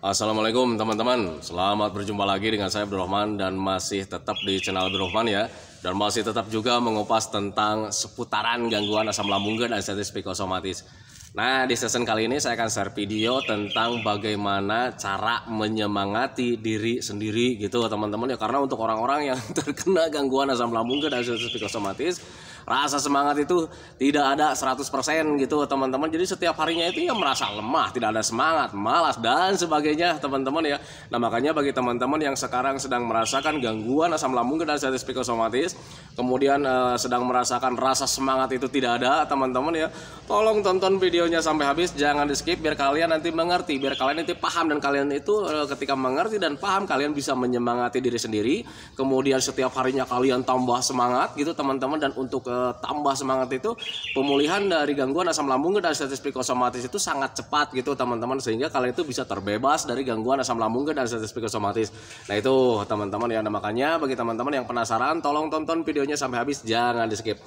Assalamualaikum teman-teman, selamat berjumpa lagi dengan saya Abdurrahman dan masih tetap di channel Abdurrahman ya. Dan masih tetap juga mengupas tentang seputaran gangguan asam lambung dan anestesi psikosomatis. Nah, di session kali ini saya akan share video tentang bagaimana cara menyemangati diri sendiri gitu teman-teman ya. Karena untuk orang-orang yang terkena gangguan asam lambung dan anestesi psikosomatis, rasa semangat itu tidak ada 100% gitu teman-teman. Jadi setiap harinya itu ya merasa lemah, tidak ada semangat, malas dan sebagainya teman-teman ya. Nah makanya bagi teman-teman yang sekarang sedang merasakan gangguan asam lambung dan anestesi psikosomatis, kemudian sedang merasakan rasa semangat itu tidak ada teman-teman ya, tolong tonton videonya sampai habis, jangan di skip biar kalian nanti mengerti, biar kalian nanti paham, dan kalian itu ketika mengerti dan paham kalian bisa menyemangati diri sendiri. Kemudian setiap harinya kalian tambah semangat gitu teman-teman. Dan untuk tambah semangat itu, pemulihan dari gangguan asam lambung dan anestesi psikosomatis itu sangat cepat gitu teman-teman, sehingga kalian itu bisa terbebas dari gangguan asam lambung dan anestesi psikosomatis. Nah itu teman-teman ya. Nah, makanya bagi teman-teman yang penasaran, tolong tonton videonya sampai habis, jangan di skip.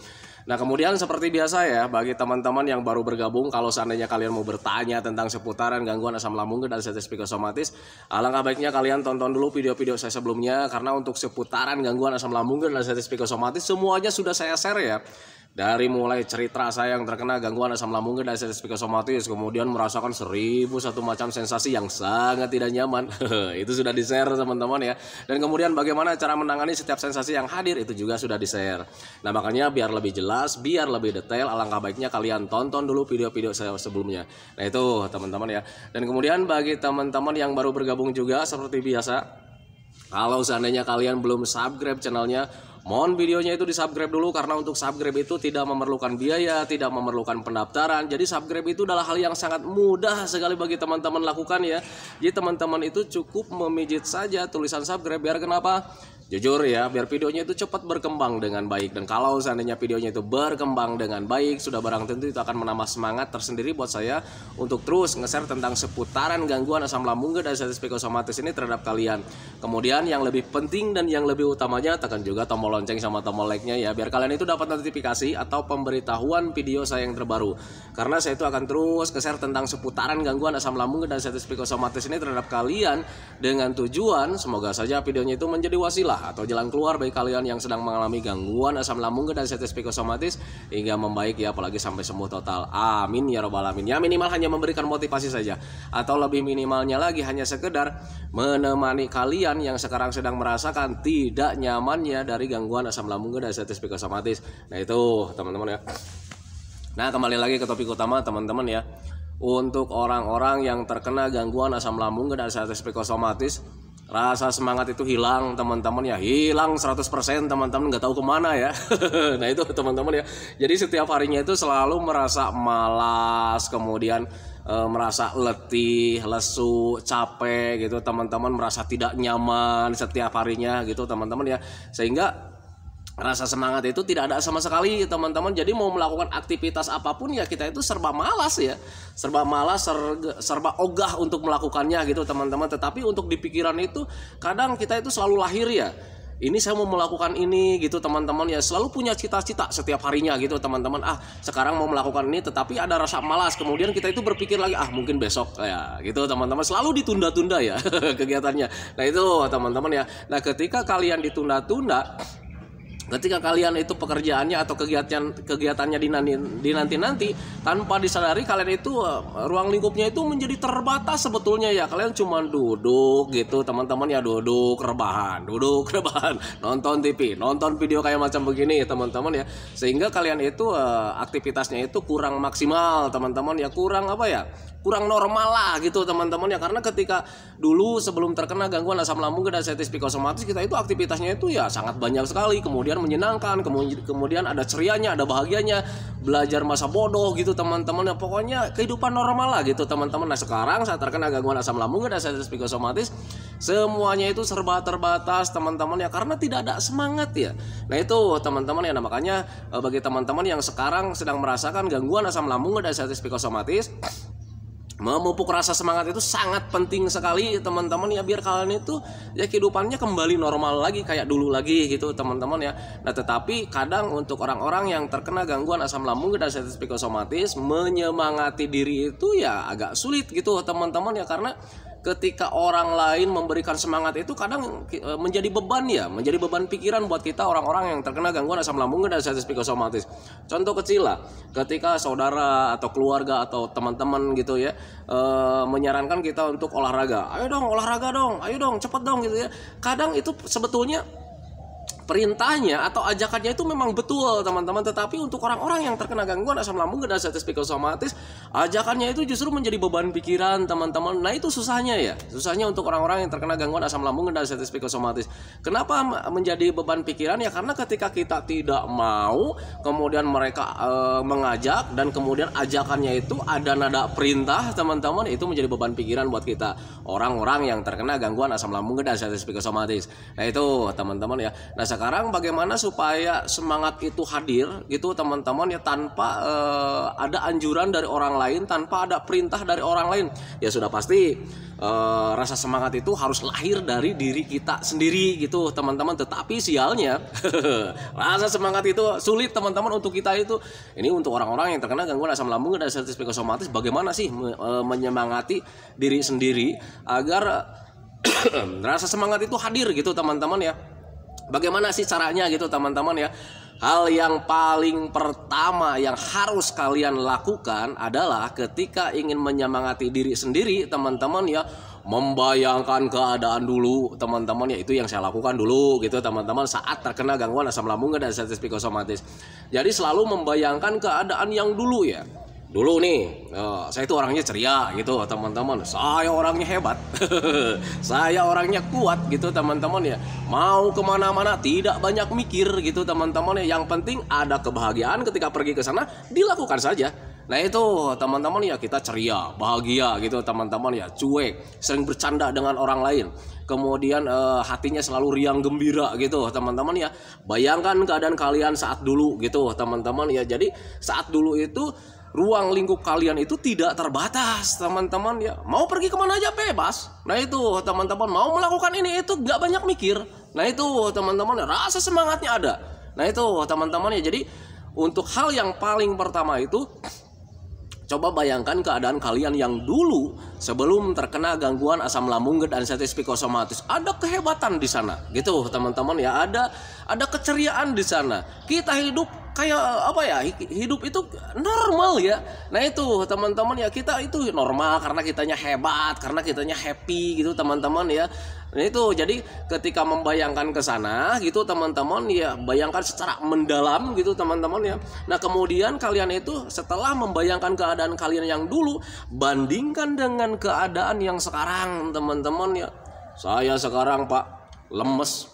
Nah kemudian seperti biasa ya, bagi teman-teman yang baru bergabung, kalau seandainya kalian mau bertanya tentang seputaran gangguan asam lambung dan anestesi psikosomatis, alangkah baiknya kalian tonton dulu video-video saya sebelumnya. Karena untuk seputaran gangguan asam lambung dan anestesi psikosomatis semuanya sudah saya share ya. Dari mulai cerita saya yang terkena gangguan asam lambung dan anestesi psikosomatis, kemudian merasakan 1001 macam sensasi yang sangat tidak nyaman, itu sudah di-share teman-teman ya. Dan kemudian bagaimana cara menangani setiap sensasi yang hadir, itu juga sudah di-share. Nah makanya biar lebih jelas, biar lebih detail, alangkah baiknya kalian tonton dulu video-video saya sebelumnya. Nah itu teman-teman ya. Dan kemudian bagi teman-teman yang baru bergabung juga, seperti biasa, kalau seandainya kalian belum subscribe channelnya, mohon videonya itu di subscribe dulu. Karena untuk subscribe itu tidak memerlukan biaya, tidak memerlukan pendaftaran. Jadi subscribe itu adalah hal yang sangat mudah sekali bagi teman-teman lakukan ya. Jadi teman-teman itu cukup memijit saja tulisan subscribe. Biar kenapa? Jujur ya, biar videonya itu cepat berkembang dengan baik. Dan kalau seandainya videonya itu berkembang dengan baik, sudah barang tentu itu akan menambah semangat tersendiri buat saya untuk terus nge-share tentang seputaran gangguan asam lambung dan anestesi psikosomatis ini terhadap kalian. Kemudian yang lebih penting dan yang lebih utamanya, tekan juga tombol lonceng sama tombol like-nya ya, biar kalian itu dapat notifikasi atau pemberitahuan video saya yang terbaru. Karena saya itu akan terus nge-share tentang seputaran gangguan asam lambung dan anestesi psikosomatis ini terhadap kalian, dengan tujuan semoga saja videonya itu menjadi wasilah atau jalan keluar bagi kalian yang sedang mengalami gangguan asam lambung dan anestesi psikosomatis hingga membaik ya, apalagi sampai sembuh total. Amin ya robbal alamin. Ya minimal hanya memberikan motivasi saja, atau lebih minimalnya lagi hanya sekedar menemani kalian yang sekarang sedang merasakan tidak nyamannya dari gangguan asam lambung dan anestesi psikosomatis. Nah itu teman-teman ya. Nah kembali lagi ke topik utama teman-teman ya. Untuk orang-orang yang terkena gangguan asam lambung dan anestesi psikosomatis, rasa semangat itu hilang teman-teman ya, hilang 100% teman-teman, nggak tahu kemana ya. Nah itu teman-teman ya. Jadi setiap harinya itu selalu merasa malas, kemudian merasa letih, lesu, capek gitu teman-teman, merasa tidak nyaman setiap harinya gitu teman-teman ya. Sehingga rasa semangat itu tidak ada sama sekali teman-teman. Jadi mau melakukan aktivitas apapun ya kita itu serba malas ya, serba malas, serba ogah untuk melakukannya gitu teman-teman. Tetapi untuk di pikiran itu kadang kita itu selalu lahir ya, ini saya mau melakukan ini gitu teman-teman ya, selalu punya cita-cita setiap harinya gitu teman-teman. Sekarang mau melakukan ini tetapi ada rasa malas, kemudian kita itu berpikir lagi mungkin besok ya gitu teman-teman, selalu ditunda-tunda ya kegiatannya. Nah itu teman-teman ya. Nah ketika kalian ditunda-tunda, ketika kalian itu pekerjaannya atau kegiatannya dinanti-nanti, tanpa disadari kalian itu ruang lingkupnya itu menjadi terbatas sebetulnya ya. Kalian cuma duduk gitu teman-teman ya, duduk rebahan, nonton TV, nonton video kayak macam begini teman-teman ya. Sehingga kalian itu aktivitasnya itu kurang maksimal teman-teman ya, kurang kurang normal lah gitu teman-teman ya. Karena ketika dulu sebelum terkena gangguan asam lambung dan anestesi psikosomatis, kita itu aktivitasnya itu ya sangat banyak sekali, kemudian menyenangkan, kemudian ada cerianya, ada bahagianya, belajar masa bodoh gitu teman-teman ya. Pokoknya kehidupan normal lah gitu teman-teman. Nah sekarang saat terkena gangguan asam lambung dan anestesi psikosomatis, semuanya itu serba terbatas teman-teman ya, karena tidak ada semangat ya. Nah itu teman-teman ya. Nah makanya bagi teman-teman yang sekarang sedang merasakan gangguan asam lambung dan anestesi psikosomatis, memupuk rasa semangat itu sangat penting sekali teman-teman ya, biar kalian itu ya kehidupannya kembali normal lagi kayak dulu lagi gitu teman-teman ya. Nah tetapi kadang untuk orang-orang yang terkena gangguan asam lambung dan anestesi psikosomatis, menyemangati diri itu ya agak sulit gitu teman-teman ya, karena ketika orang lain memberikan semangat itu kadang menjadi beban ya, menjadi beban pikiran buat kita orang-orang yang terkena gangguan asam lambung dan diabetes psikosomatis. Contoh kecil lah, ketika saudara atau keluarga atau teman-teman gitu ya menyarankan kita untuk olahraga, ayo dong olahraga dong, ayo dong cepet dong gitu ya. Kadang itu sebetulnya perintahnya atau ajakannya itu memang betul teman-teman, tetapi untuk orang-orang yang terkena gangguan asam lambung dan diabetes psikosomatis, ajakannya itu justru menjadi beban pikiran teman-teman. Nah itu susahnya ya, susahnya untuk orang-orang yang terkena gangguan asam lambung dan diabetes psikosomatis. Kenapa menjadi beban pikiran ya? Karena ketika kita tidak mau, kemudian mereka mengajak dan kemudian ajakannya itu ada nada perintah teman-teman, itu menjadi beban pikiran buat kita orang-orang yang terkena gangguan asam lambung dan diabetes psikosomatis. Nah itu teman-teman ya. Nah sekarang bagaimana supaya semangat itu hadir gitu teman-teman ya, tanpa ada anjuran dari orang lain, tanpa ada perintah dari orang lain. Ya sudah pasti rasa semangat itu harus lahir dari diri kita sendiri gitu teman-teman. Tetapi sialnya rasa semangat itu sulit teman-teman untuk kita itu. Ini untuk orang-orang yang terkena gangguan asam lambung dan diabetes psikosomatis, bagaimana sih menyemangati diri sendiri agar rasa semangat itu hadir gitu teman-teman ya. Bagaimana sih caranya gitu teman-teman ya? Hal yang paling pertama yang harus kalian lakukan adalah ketika ingin menyemangati diri sendiri teman-teman ya, membayangkan keadaan dulu teman-teman ya. Itu yang saya lakukan dulu gitu teman-teman saat terkena gangguan asam lambung dan diabetes psikosomatis. Jadi selalu membayangkan keadaan yang dulu ya. Dulu nih, saya itu orangnya ceria gitu teman-teman. Saya orangnya hebat, saya orangnya kuat gitu teman-teman ya. Mau kemana-mana tidak banyak mikir gitu teman-teman ya. Yang penting ada kebahagiaan ketika pergi ke sana, dilakukan saja. Nah itu teman-teman ya, kita ceria, bahagia gitu teman-teman ya. Cuek, sering bercanda dengan orang lain. Kemudian hatinya selalu riang gembira gitu teman-teman ya. Bayangkan keadaan kalian saat dulu gitu teman-teman ya. Jadi saat dulu itu ruang lingkup kalian itu tidak terbatas teman-teman ya. Mau pergi kemana aja bebas. Nah itu teman-teman, mau melakukan ini itu gak banyak mikir. Nah itu teman-teman, rasa semangatnya ada. Nah itu teman-teman ya. Jadi untuk hal yang paling pertama itu, coba bayangkan keadaan kalian yang dulu sebelum terkena gangguan asam lambung dan diabetes psikosomatis. Ada kehebatan di sana gitu teman-teman ya. Ada keceriaan di sana. Kita hidup kayak apa ya, hidup itu normal ya. Nah itu teman-teman ya, kita itu normal karena kitanya hebat, karena kitanya happy gitu teman-teman ya. Nah itu jadi ketika membayangkan ke sana gitu teman-teman ya, bayangkan secara mendalam gitu teman-teman ya. Nah kemudian kalian itu setelah membayangkan keadaan kalian yang dulu, bandingkan dengan keadaan yang sekarang teman-teman ya. Saya sekarang Pak lemes,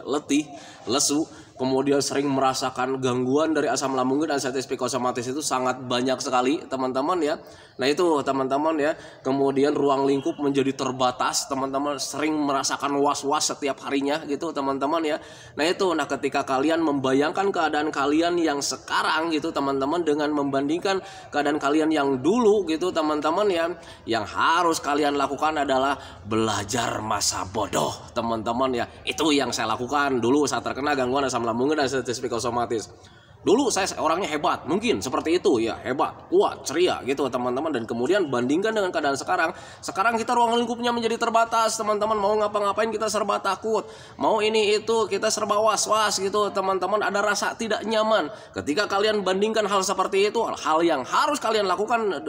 letih, lesu, kemudian sering merasakan gangguan dari asam lambung dan diabetes psikosomatis itu sangat banyak sekali teman-teman ya. Nah itu teman-teman ya, kemudian ruang lingkup menjadi terbatas teman-teman, sering merasakan was-was setiap harinya gitu teman-teman ya. Nah itu, nah ketika kalian membayangkan keadaan kalian yang sekarang gitu teman-teman dengan membandingkan keadaan kalian yang dulu gitu teman-teman ya, yang harus kalian lakukan adalah belajar masa bodoh teman-teman ya. Itu yang saya lakukan dulu saat terkena gangguan asam lambung dan diabetes psikosomatis. Dulu saya orangnya hebat, mungkin seperti itu ya, hebat, kuat, ceria gitu teman-teman. Dan kemudian bandingkan dengan keadaan sekarang. Sekarang kita ruang lingkupnya menjadi terbatas teman-teman. Mau ngapa-ngapain kita serba takut, mau ini itu kita serba was-was gitu teman-teman. Ada rasa tidak nyaman. Ketika kalian bandingkan hal seperti itu, hal yang harus kalian lakukan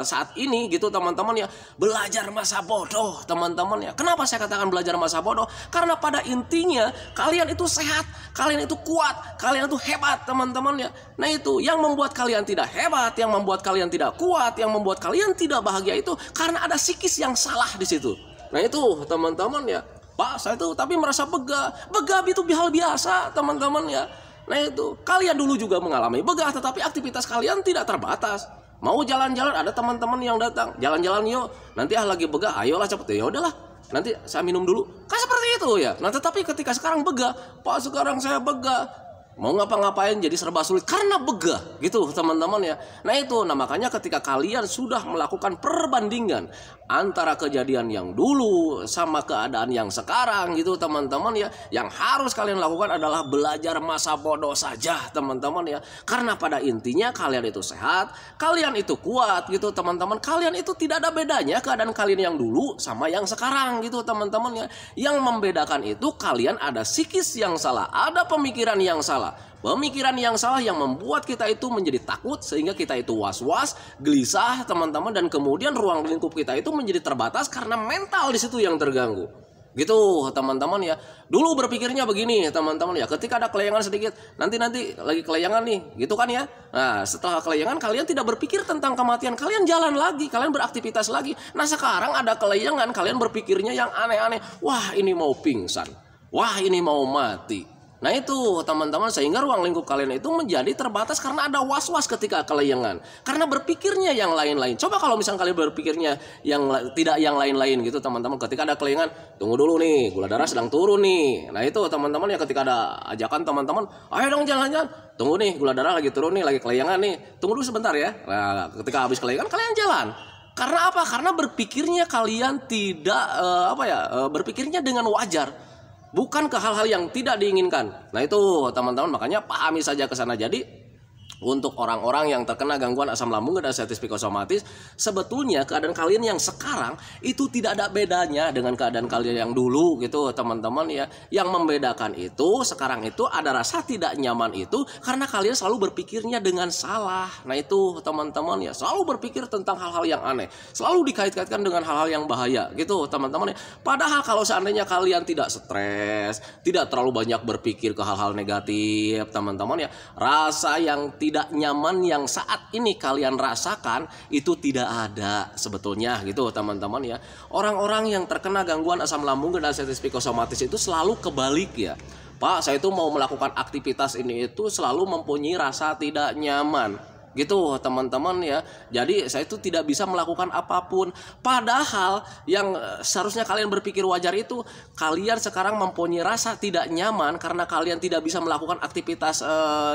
saat ini gitu teman-teman ya, belajar masa bodoh teman-teman ya. Kenapa saya katakan belajar masa bodoh? Karena pada intinya kalian itu sehat, kalian itu kuat, kalian itu hebat teman-teman ya. Nah itu yang membuat kalian tidak hebat, yang membuat kalian tidak kuat, yang membuat kalian tidak bahagia itu karena ada psikis yang salah di situ. Nah itu teman-teman ya. Pak, saya itu tapi merasa begah. Begah itu hal biasa teman-teman ya. Nah itu, kalian dulu juga mengalami begah, tetapi aktivitas kalian tidak terbatas. Mau jalan-jalan, ada teman-teman yang datang, jalan-jalan yuk. Nanti lagi begah, ayolah cepet. Ya udahlah, nanti saya minum dulu. Kan seperti itu ya. Nah tetapi ketika sekarang begah, Pak sekarang saya begah, mau ngapa-ngapain jadi serba sulit karena begah gitu teman-teman ya. Nah itu, nah makanya ketika kalian sudah melakukan perbandingan antara kejadian yang dulu sama keadaan yang sekarang gitu teman-teman ya, yang harus kalian lakukan adalah belajar masa bodoh saja teman-teman ya. Karena pada intinya kalian itu sehat, kalian itu kuat gitu teman-teman. Kalian itu tidak ada bedanya keadaan kalian yang dulu sama yang sekarang gitu teman-teman ya. Yang membedakan itu kalian ada psikis yang salah, ada pemikiran yang salah. Pemikiran yang salah yang membuat kita itu menjadi takut sehingga kita itu was-was, gelisah teman-teman, dan kemudian ruang lingkup kita itu menjadi terbatas karena mental di situ yang terganggu. Gitu teman-teman ya. Dulu berpikirnya begini teman-teman ya, ketika ada kelayangan sedikit, nanti lagi kelayangan nih, gitu kan ya. Nah, setelah kelayangan kalian tidak berpikir tentang kematian, kalian jalan lagi, kalian beraktivitas lagi. Nah, sekarang ada kelayangan, kalian berpikirnya yang aneh-aneh. Wah, ini mau pingsan. Wah, ini mau mati. Nah itu teman-teman, sehingga ruang lingkup kalian itu menjadi terbatas karena ada was-was ketika kelayangan. Karena berpikirnya yang lain-lain. Coba kalau misalnya kalian berpikirnya yang tidak yang lain-lain gitu teman-teman. Ketika ada kelayangan, tunggu dulu nih, gula darah sedang turun nih. Nah itu teman-teman ya, ketika ada ajakan teman-teman, ayo dong jalan-jalan. Tunggu nih, gula darah lagi turun nih, lagi kelayangan nih. Tunggu dulu sebentar ya. Nah ketika habis kelayangan kalian jalan. Karena apa? Karena berpikirnya kalian tidak berpikirnya dengan wajar. Bukan ke hal-hal yang tidak diinginkan. Nah itu teman-teman, makanya pahami saja ke sana. Jadi untuk orang-orang yang terkena gangguan asam lambung dan diabetes psikosomatis, sebetulnya keadaan kalian yang sekarang itu tidak ada bedanya dengan keadaan kalian yang dulu gitu teman-teman ya. Yang membedakan itu sekarang itu ada rasa tidak nyaman itu karena kalian selalu berpikirnya dengan salah. Nah itu teman-teman ya, selalu berpikir tentang hal-hal yang aneh, selalu dikait-kaitkan dengan hal-hal yang bahaya gitu teman-teman ya. Padahal kalau seandainya kalian tidak stres, tidak terlalu banyak berpikir ke hal-hal negatif teman-teman ya, rasa yang tidak nyaman yang saat ini kalian rasakan itu tidak ada sebetulnya gitu teman-teman ya. Orang-orang yang terkena gangguan asam lambung dan diabetes psikosomatis itu selalu kebalik ya. Pak, saya itu mau melakukan aktivitas ini itu selalu mempunyai rasa tidak nyaman gitu teman-teman ya. Jadi saya itu tidak bisa melakukan apapun. Padahal yang seharusnya kalian berpikir wajar itu, kalian sekarang mempunyai rasa tidak nyaman karena kalian tidak bisa melakukan aktivitas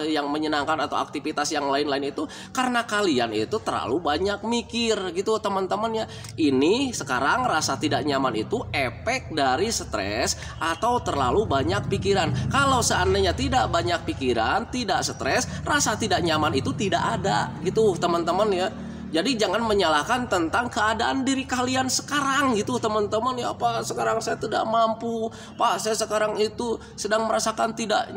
yang menyenangkan atau aktivitas yang lain-lain itu karena kalian itu terlalu banyak mikir gitu teman-teman ya. Ini sekarang rasa tidak nyaman itu efek dari stres atau terlalu banyak pikiran. Kalau seandainya tidak banyak pikiran, tidak stres, rasa tidak nyaman itu tidak ada gitu teman-teman ya. Jadi jangan menyalahkan tentang keadaan diri kalian sekarang gitu teman-teman ya. Pak, sekarang saya tidak mampu. Pak, saya sekarang itu sedang merasakan tidak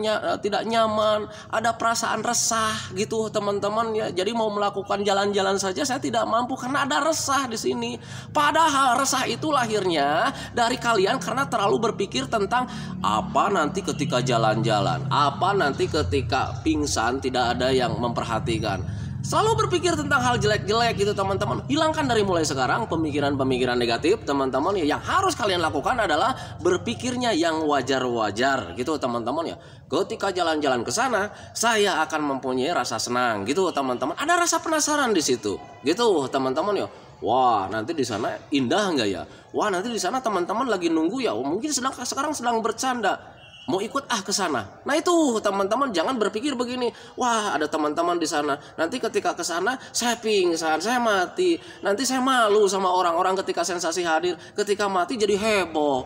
nyaman, ada perasaan resah gitu teman-teman ya. Jadi mau melakukan jalan-jalan saja saya tidak mampu karena ada resah di sini. Padahal resah itu lahirnya dari kalian karena terlalu berpikir tentang apa nanti ketika jalan-jalan, apa nanti ketika pingsan tidak ada yang memperhatikan. Selalu berpikir tentang hal jelek-jelek gitu teman-teman. Hilangkan dari mulai sekarang pemikiran-pemikiran negatif teman-teman ya. Yang harus kalian lakukan adalah berpikirnya yang wajar-wajar gitu teman-teman ya. Ketika jalan-jalan ke sana, saya akan mempunyai rasa senang gitu teman-teman. Ada rasa penasaran di situ gitu teman-teman ya. Wah, nanti di sana indah enggak ya? Wah, nanti di sana teman-teman lagi nunggu ya. Mungkin sekarang sedang bercanda. Mau ikut ke sana. Nah itu teman-teman, jangan berpikir begini. Wah, ada teman-teman di sana. Nanti ketika ke sana saya pingsan, saya mati. Nanti saya malu sama orang-orang ketika sensasi hadir. Ketika mati jadi heboh.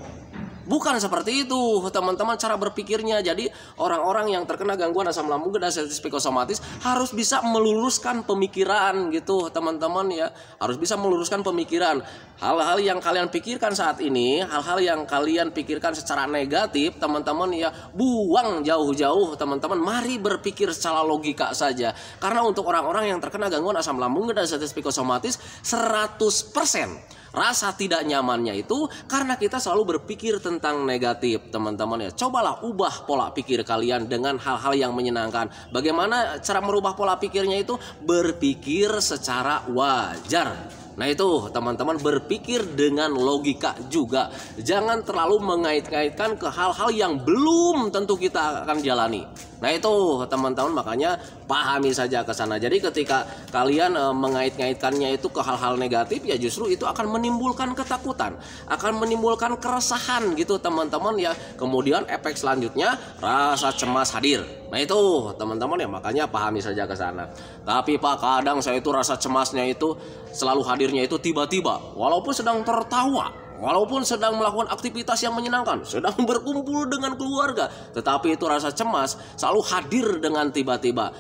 Bukan seperti itu teman-teman cara berpikirnya. Jadi orang-orang yang terkena gangguan asam lambung dan diabetes psikosomatis harus bisa meluruskan pemikiran gitu teman-teman ya. Harus bisa meluruskan pemikiran. Hal-hal yang kalian pikirkan saat ini, hal-hal yang kalian pikirkan secara negatif teman-teman ya, buang jauh-jauh teman-teman. Mari berpikir secara logika saja. Karena untuk orang-orang yang terkena gangguan asam lambung dan diabetes psikosomatis 100% rasa tidak nyamannya itu karena kita selalu berpikir tentang negatif teman-teman ya. Cobalah ubah pola pikir kalian dengan hal-hal yang menyenangkan. Bagaimana cara merubah pola pikirnya itu? Berpikir secara wajar. Nah itu teman-teman berpikir dengan logika juga. Jangan terlalu mengait-ngaitkan ke hal-hal yang belum tentu kita akan jalani. Nah itu teman-teman makanya pahami saja ke sana. Jadi ketika kalian mengait-ngaitkannya itu ke hal-hal negatif, ya justru itu akan menimbulkan ketakutan, akan menimbulkan keresahan gitu teman-teman ya. Kemudian efek selanjutnya rasa cemas hadir. Nah itu teman-teman ya, makanya pahami saja ke sana. Tapi Pak, kadang saya itu rasa cemasnya itu selalu hadirnya itu tiba-tiba, walaupun sedang tertawa, walaupun sedang melakukan aktivitas yang menyenangkan, sedang berkumpul dengan keluarga, tetapi itu rasa cemas selalu hadir dengan tiba-tiba.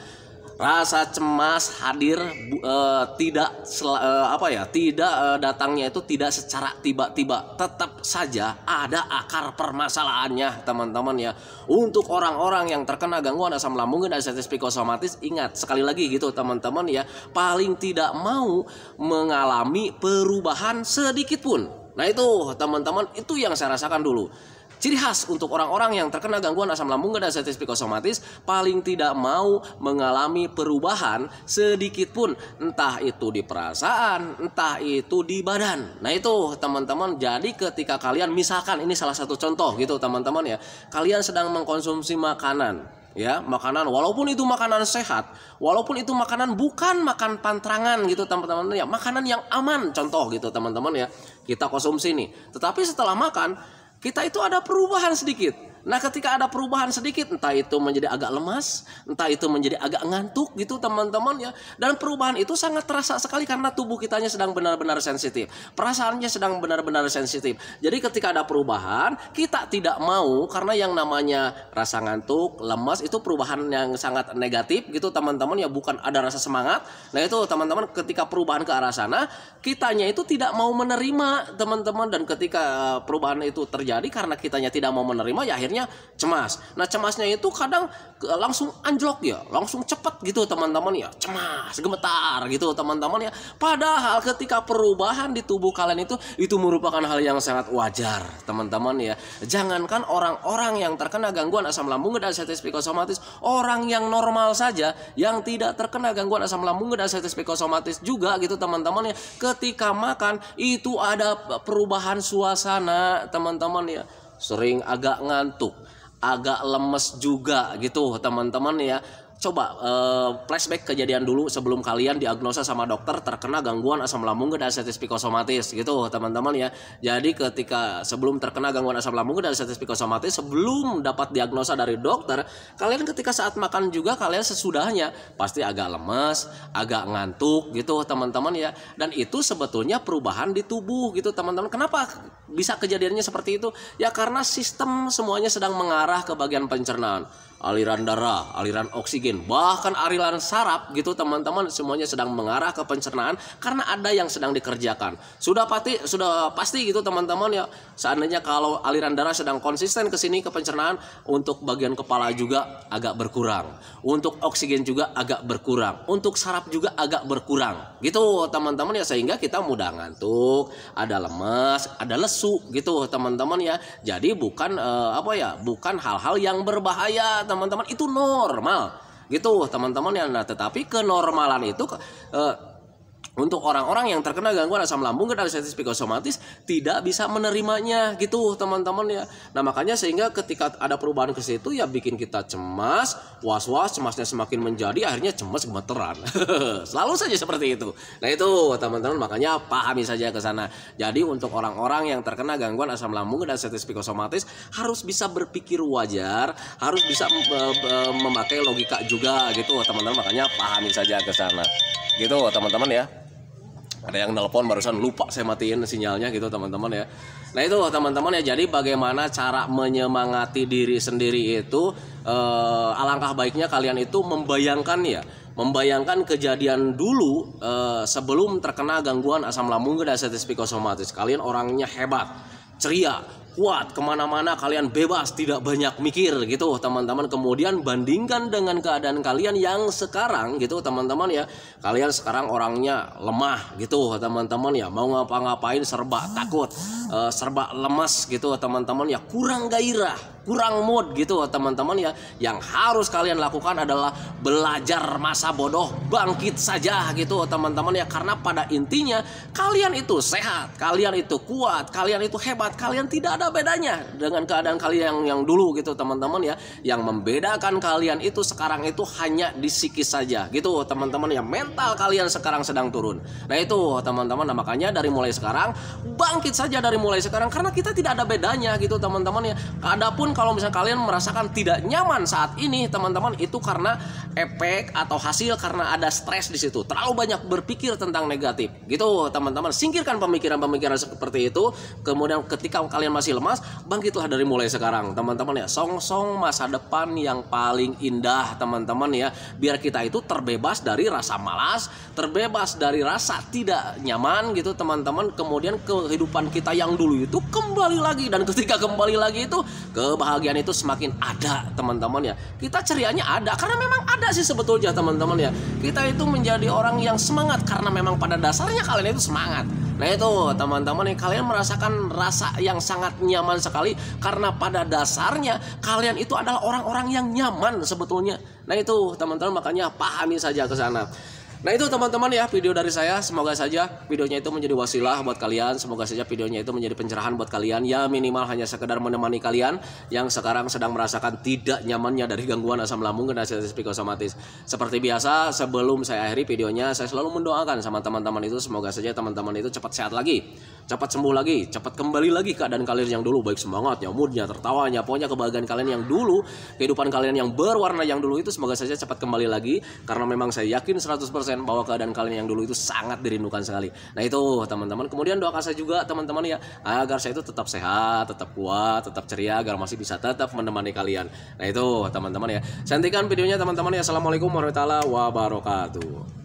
Rasa cemas hadir datangnya itu tidak secara tiba-tiba. Tetap saja ada akar permasalahannya teman-teman ya. Untuk orang-orang yang terkena gangguan asam lambung dan diabetes psikosomatis, ingat sekali lagi gitu teman-teman ya, paling tidak mau mengalami perubahan sedikit pun. Nah itu teman-teman, itu yang saya rasakan dulu. Ciri khas untuk orang-orang yang terkena gangguan asam lambung dan diabetes psikosomatis, paling tidak mau mengalami perubahan sedikit pun, entah itu di perasaan, entah itu di badan. Nah itu teman-teman, jadi ketika kalian misalkan, ini salah satu contoh gitu teman-teman ya, kalian sedang mengkonsumsi makanan ya, makanan walaupun itu makanan sehat, walaupun itu makanan bukan makan pantrangan gitu teman-teman ya, makanan yang aman contoh gitu teman-teman ya, kita konsumsi nih, tetapi setelah makan kita itu ada perubahan sedikit. Nah ketika ada perubahan sedikit, entah itu menjadi agak lemas, entah itu menjadi agak ngantuk gitu teman-teman ya. Dan perubahan itu sangat terasa sekali karena tubuh kitanya sedang benar-benar sensitif, perasaannya sedang benar-benar sensitif. Jadi ketika ada perubahan, kita tidak mau, karena yang namanya rasa ngantuk, lemas itu perubahan yang sangat negatif gitu teman-teman ya, bukan ada rasa semangat. Nah itu teman-teman, ketika perubahan ke arah sana, kitanya itu tidak mau menerima teman-teman. Dan ketika perubahan itu terjadi karena kitanya tidak mau menerima, ya akhirnya cemas. Nah cemasnya itu kadang langsung anjlok ya, langsung cepat gitu teman-teman ya, cemas, gemetar gitu teman-teman ya. Padahal ketika perubahan di tubuh kalian itu merupakan hal yang sangat wajar teman-teman ya. Jangankan orang-orang yang terkena gangguan asam lambung dan diabetes psikosomatis, orang yang normal saja yang tidak terkena gangguan asam lambung dan diabetes psikosomatis juga gitu teman-teman ya, ketika makan itu ada perubahan suasana teman-teman ya, sering agak ngantuk, agak lemes juga gitu teman-teman ya. Coba flashback kejadian dulu sebelum kalian diagnosa sama dokter terkena gangguan asam lambung dan diabetes psikosomatis gitu teman-teman ya. Jadi ketika sebelum terkena gangguan asam lambung dan diabetes psikosomatis, sebelum dapat diagnosa dari dokter, kalian ketika saat makan juga kalian sesudahnya pasti agak lemes, agak ngantuk gitu teman-teman ya. Dan itu sebetulnya perubahan di tubuh gitu teman-teman. Kenapa bisa kejadiannya seperti itu? Ya karena sistem semuanya sedang mengarah ke bagian pencernaan. Aliran darah, aliran oksigen, bahkan aliran saraf gitu teman-teman, semuanya sedang mengarah ke pencernaan karena ada yang sedang dikerjakan. Sudah pasti gitu teman-teman ya. Seandainya kalau aliran darah sedang konsisten ke sini ke pencernaan, untuk bagian kepala juga agak berkurang, untuk oksigen juga agak berkurang, untuk saraf juga agak berkurang gitu teman-teman ya, sehingga kita mudah ngantuk, ada lemas, ada lesu gitu teman-teman ya. Jadi bukan bukan hal-hal yang berbahaya teman-teman, itu normal gitu teman-teman ya. Nah tetapi kenormalan itu untuk orang-orang yang terkena gangguan asam lambung dan diabetes psikosomatis tidak bisa menerimanya gitu teman-teman ya. Nah makanya sehingga ketika ada perubahan ke situ ya bikin kita cemas, was-was, cemasnya semakin menjadi, akhirnya cemas gemeteran. Selalu saja seperti itu. Nah itu teman-teman, makanya pahami saja ke sana. Jadi untuk orang-orang yang terkena gangguan asam lambung dan diabetes psikosomatis harus bisa berpikir wajar, harus bisa memakai logika juga gitu teman-teman. Makanya pahami saja ke sana. Gitu teman-teman ya. Ada yang nelpon barusan, lupa saya matiin sinyalnya gitu teman-teman ya. Nah itu teman-teman ya, jadi bagaimana cara menyemangati diri sendiri itu, alangkah baiknya kalian itu membayangkan kejadian dulu sebelum terkena gangguan asam lambung dan diabetes psikosomatis. Kalian orangnya hebat, ceria, kuat kemana-mana, kalian bebas, tidak banyak mikir gitu teman-teman. Kemudian bandingkan dengan keadaan kalian yang sekarang gitu teman-teman ya. Kalian sekarang orangnya lemah gitu teman-teman ya, mau ngapa-ngapain serba takut, serba lemas gitu teman-teman ya, kurang gairah, kurang mood gitu teman-teman ya. Yang harus kalian lakukan adalah belajar masa bodoh, bangkit saja gitu teman-teman ya. Karena pada intinya kalian itu sehat, kalian itu kuat, kalian itu hebat, kalian tidak ada bedanya dengan keadaan kalian yang dulu gitu teman-teman ya. Yang membedakan kalian itu sekarang itu hanya di psikis saja gitu teman-teman ya. Mental kalian sekarang sedang turun. Nah itu teman-teman, nah, makanya dari mulai sekarang bangkit saja dari mulai sekarang, karena kita tidak ada bedanya gitu teman-teman ya. Adapun kalau misalnya kalian merasakan tidak nyaman saat ini teman-teman, itu karena efek atau hasil karena ada stres di situ, terlalu banyak berpikir tentang negatif gitu teman-teman. Singkirkan pemikiran-pemikiran seperti itu. Kemudian ketika kalian masih lemas, bangkitlah dari mulai sekarang teman-teman ya. Song-song masa depan yang paling indah teman-teman ya, biar kita itu terbebas dari rasa malas, terbebas dari rasa tidak nyaman gitu teman-teman. Kemudian kehidupan kita yang dulu itu kembali lagi, dan ketika kembali lagi itu kebahagiaan itu semakin ada teman-teman ya. Kita cerianya ada karena memang ada sih sebetulnya teman-teman ya. Kita itu menjadi orang yang semangat karena memang pada dasarnya kalian itu semangat. Nah itu teman-teman nih, kalian merasakan rasa yang sangat nyaman sekali karena pada dasarnya kalian itu adalah orang-orang yang nyaman sebetulnya. Nah itu teman-teman, makanya pahami saja ke sana. Nah itu teman-teman ya video dari saya. Semoga saja videonya itu menjadi wasilah buat kalian. Semoga saja videonya itu menjadi pencerahan buat kalian. Ya minimal hanya sekedar menemani kalian yang sekarang sedang merasakan tidak nyamannya dari gangguan asam lambung dan asistensi psikosomatis. Seperti biasa sebelum saya akhiri videonya, saya selalu mendoakan sama teman-teman itu, semoga saja teman-teman itu cepat sehat lagi, cepat sembuh lagi, cepat kembali lagi keadaan kalian yang dulu, baik semangatnya, moodnya, tertawanya, pokoknya kebahagiaan kalian yang dulu, kehidupan kalian yang berwarna yang dulu itu semoga saja cepat kembali lagi. Karena memang saya yakin 100% bahwa keadaan kalian yang dulu itu sangat dirindukan sekali. Nah itu teman-teman, kemudian doakan saya juga teman-teman ya, agar saya itu tetap sehat, tetap kuat, tetap ceria, agar masih bisa tetap menemani kalian. Nah itu teman-teman ya, saya hentikan videonya teman-teman ya. Assalamualaikum warahmatullahi wabarakatuh.